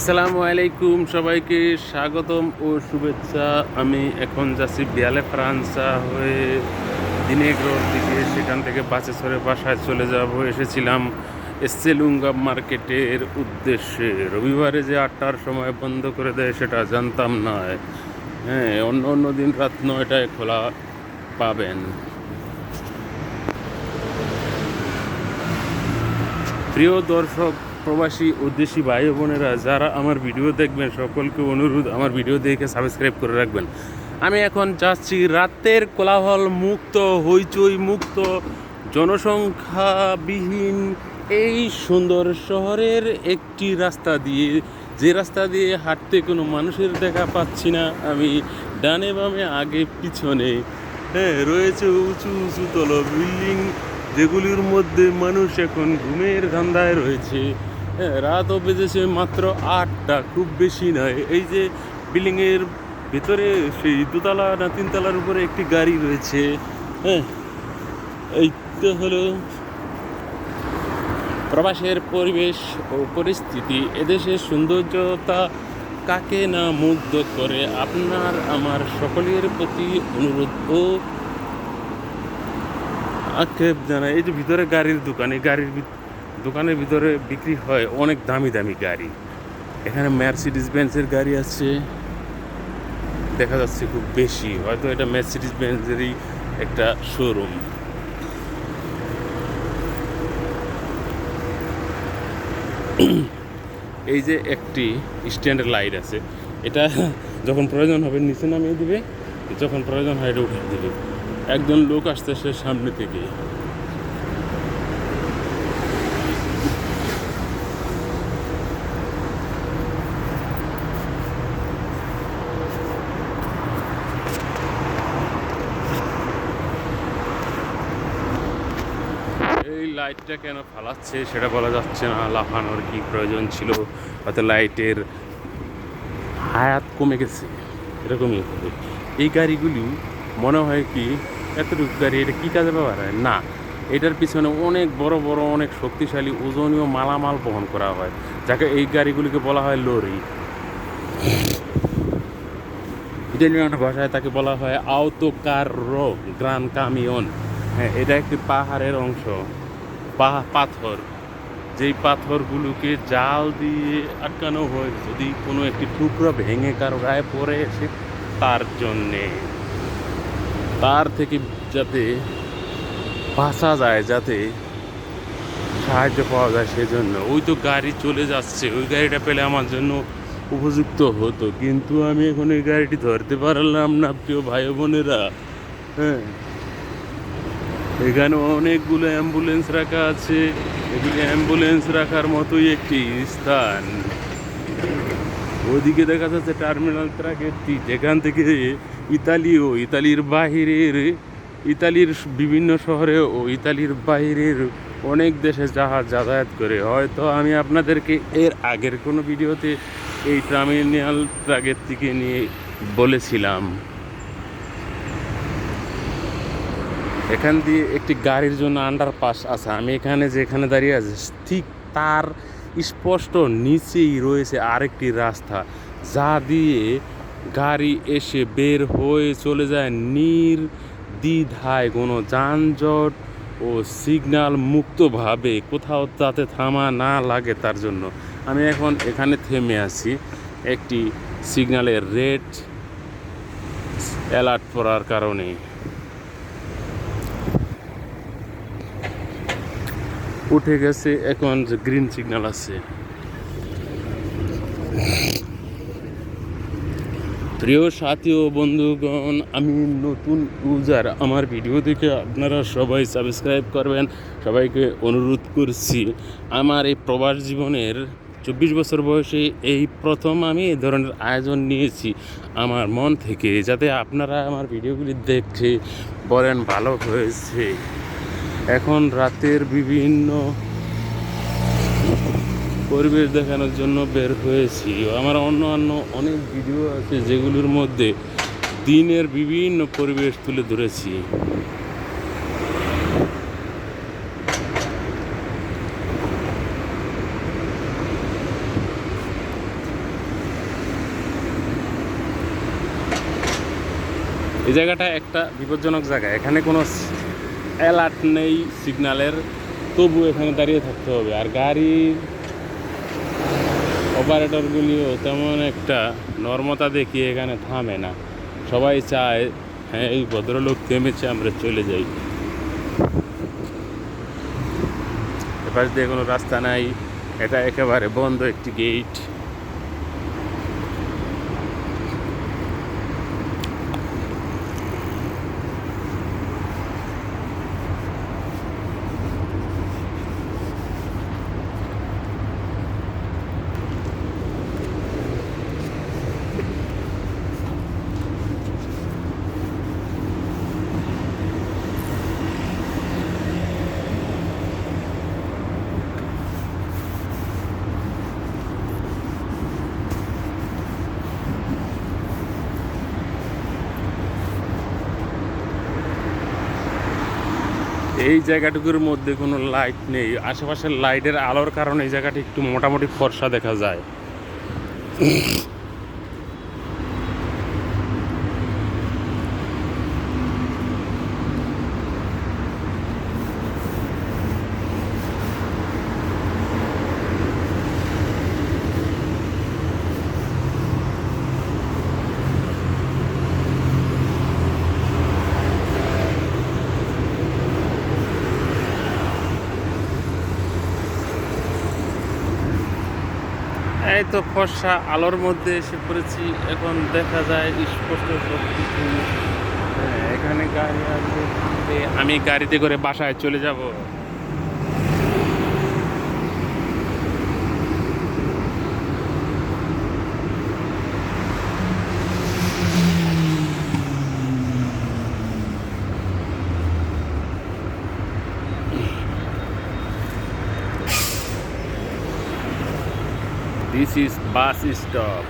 আসসালামু আলাইকুম, সবাইকে স্বাগতম ও শুভেচ্ছা। আমি এখন যাচ্ছি বিয়ালে ফ্রান্সা হয়ে দিনেগ্রোর দিকে, সেখান থেকে বাসে চড়ে বাসায় চলে যাব। এসেছিলাম এসেলুঙ্গা মার্কেটের উদ্দেশ্যে। রবিবারে যে 8টার সময় বন্ধ করে দেয় সেটা জানতাম না। হ্যাঁ, অন্য অন্য দিন রাত 9টায় খোলা পাবেন। প্রিয় দর্শক, প্রবাসী ও দেশি ভাই বোনেরা যারা আমার ভিডিও দেখবেন, সকলকে অনুরোধ আমার ভিডিও দেখে সাবস্ক্রাইব করে রাখবেন। আমি এখন যাচ্ছি রাতের কোলাহল মুক্ত, হইচই মুক্ত, জনসংখ্যাবিহীন এই সুন্দর শহরের একটি রাস্তা দিয়ে, যে রাস্তা দিয়ে হাঁটতে কোনো মানুষের দেখা পাচ্ছি না। আমি ডানে বামে আগে পিছনে, হ্যাঁ, রয়েছে উঁচু উঁচু তল বিল্ডিং, যেগুলির মধ্যে মানুষ এখন ঘুমের ধান্দায় রয়েছে। হ্যাঁ, রাতও বেজেছে মাত্র 8টা, খুব বেশি নয়। এই যে বিল্ডিংয়ের ভিতরে সেই দোতলা না তিনতলার উপরে একটি গাড়ি রয়েছে। হ্যাঁ, এই তো হলো প্রবাসের পরিবেশ ও পরিস্থিতি। এদেশের সৌন্দর্যতা কাকে না মুগ্ধ করে। আপনার আমার সকলের প্রতি অনুরোধ ও আক্ষেপ জানাই। এই যে ভিতরে গাড়ির দোকান, এই দোকানের ভিতরে বিক্রি হয় অনেক দামি দামি গাড়ি। এখানে মার্সিডিজ বেঞ্জের গাড়ি আছে, দেখা যাচ্ছে খুব বেশি। হয়তো এটা মার্সিডিজ বেঞ্জেরই একটা শোরুম। এই যে একটি স্ট্যান্ডের লাইট আছে, এটা যখন প্রয়োজন হবে নিচে নামিয়ে দিবে, যখন প্রয়োজন হয় এটা উঠিয়ে দিবে। একজন লোক আসতেছে সামনে থেকে। এই লাইটটা কেন ফালাচ্ছে সেটা বলা যাচ্ছে না, লাফানোর কি প্রয়োজন ছিল। হয়তো লাইটের হায়াত কমে গেছে, এরকমই হবে। এই গাড়িগুলি মনে হয় কি এতটুকু গাড়ি, এটা কী কাজে ব্যবহার হয় না, এটার পিছনে অনেক বড় বড় অনেক শক্তিশালী ওজনীয় মালামাল বহন করা হয়, যাকে এই গাড়িগুলিকে বলা হয় লরি। ইটালিয়ান ভাষায় তাকে বলা হয় আউটোকাররো গ্রান কামিয়ন। হ্যাঁ, এটা একটি পাহাড়ের অংশ, পাথর, যেই পাথরগুলোকে জাল দিয়ে আটকানো হয়, যদি কোনো একটি টুকরো ভেঙে কারো গায়ে পড়ে এসে তার জন্যে, তার থেকে যাতে বাঁচা যায়, যাতে সাহায্য পাওয়া যায়, সেজন্য। ওই তো গাড়ি চলে যাচ্ছে, ওই গাড়িটা পেলে আমার জন্য উপযুক্ত হতো, কিন্তু আমি এখন ওই গাড়িটি ধরতে পারলাম না। প্রিয় ভাই বোনেরা, হ্যাঁ, এখানে অনেকগুলো অ্যাম্বুলেন্স রাখা আছে। এগুলি অ্যাম্বুলেন্স রাখার মতোই একটি স্থান। ওদিকে দেখা যাচ্ছে টার্মিনাল ট্রাকেরটি, যেখান থেকে ইতালির বাহিরের, ইতালির বিভিন্ন শহরে ও ইতালির বাহিরের অনেক দেশে জাহাজ যাতায়াত করে। হয়তো আমি আপনাদেরকে এর আগের কোনো ভিডিওতে এই টার্মিনাল ট্রাকের থেকে নিয়ে বলেছিলাম। এখান দিয়ে একটি গাড়ির জন্য আন্ডারপাস আছে। আমি যেখানে দাঁড়িয়ে আছি ঠিক তার স্পষ্ট নিচেই রয়েছে আরেকটি রাস্তা, যা দিয়ে গাড়ি এসে বের হয়ে চলে যায় নির্দ্বিধায়, কোনো যানজট ও সিগন্যাল মুক্তভাবে, কোথাও যাতে থামা না লাগে তার জন্য। আমি এখন এখানে থেমে আছি একটি সিগন্যালের রেড অ্যালার্ট পড়ার কারণে। উঠে গেছে, এখন যে গ্রিন সিগন্যাল আছে। প্রিয় সাথী ও বন্ধুগণ, আমি নতুন ইউজার, আমার ভিডিও দেখে আপনারা সবাই সাবস্ক্রাইব করবেন, সবাইকে অনুরোধ করছি। আমার এই প্রবাস জীবনের 24 বছর বয়সে এই প্রথম আমি এই ধরনের আয়োজন নিয়েছি আমার মন থেকে, যাতে আপনারা আমার ভিডিওগুলি দেখে বলেন ভালো হয়েছে। এখন রাতের বিভিন্ন পরিবেশ দেখানোর জন্য বের হয়েছি। আমার অন্য অনেক ভিডিও আছে যেগুলোর মধ্যে দিনের বিভিন্ন পরিবেশ তুলে ধরেছি। জায়গাটা একটা বিপজ্জনক জায়গা, এখানে কোনো অ্যালার্ট নেই সিগন্যালের, তবু এখানে দাঁড়িয়ে থাকতে হবে। আর গাড়ির অপারেটরগুলিও তেমন একটা নর্মতা দেখিয়ে এখানে থামে না, সবাই চায় হ্যাঁ এই ভদ্রলোক থেমেছে আমরা চলে যাই। এপাশ দিয়ে কোনো রাস্তা নাই, এটা একেবারে বন্ধ একটি গেট। এই জায়গাটুকুর মধ্যে কোনো লাইট নেই, আশেপাশের লাইটের আলোর কারণে এই জায়গাটি একটু মোটামুটি ফর্সা দেখা যায়। এই তো ফর্সা আলোর মধ্যে এসে পড়েছি, এখন দেখা যায় স্পষ্ট সব কিছু। হ্যাঁ, এখানে গাড়ি আসবে, আমি গাড়িতে করে বাসায় চলে যাব। দিস ইজ বাস স্টপ,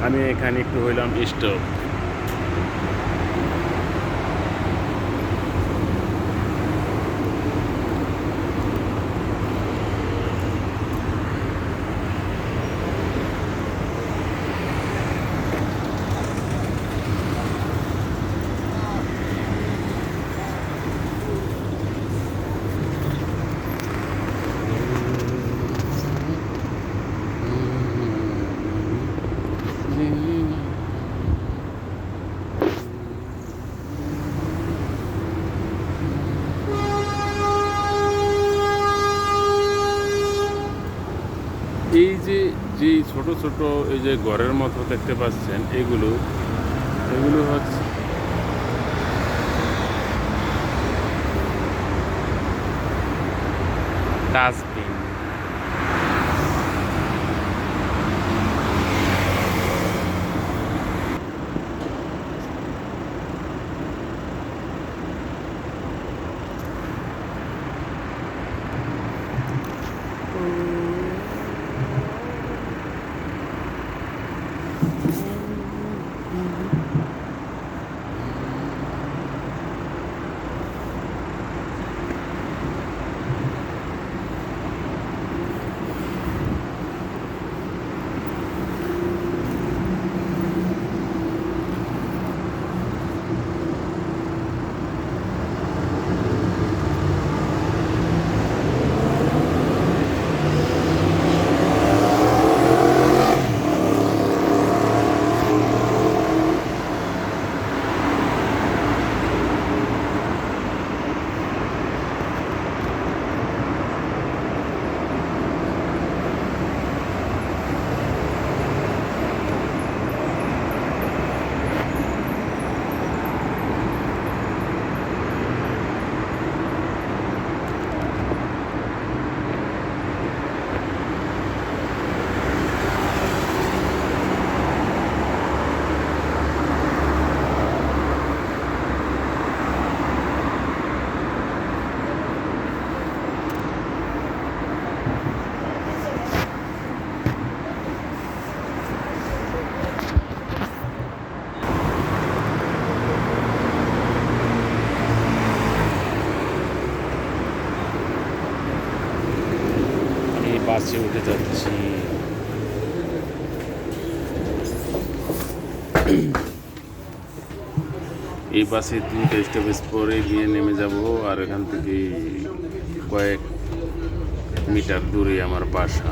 আমি এখানে একটু হইলাম স্টপ। এই যে যে ছোট ছোট এই যে ঘরের মতো দেখতে পাচ্ছেন, এগুলো এগুলো হচ্ছে ডাস্টবিন। বাসে উঠে যাচ্ছি। এই বাসে 2টা স্টপেজ পরে গিয়ে নেমে যাব, আর এখান থেকে কয়েক মিটার দূরে আমার বাসা।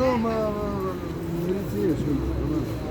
No, ma mi riesce, non è.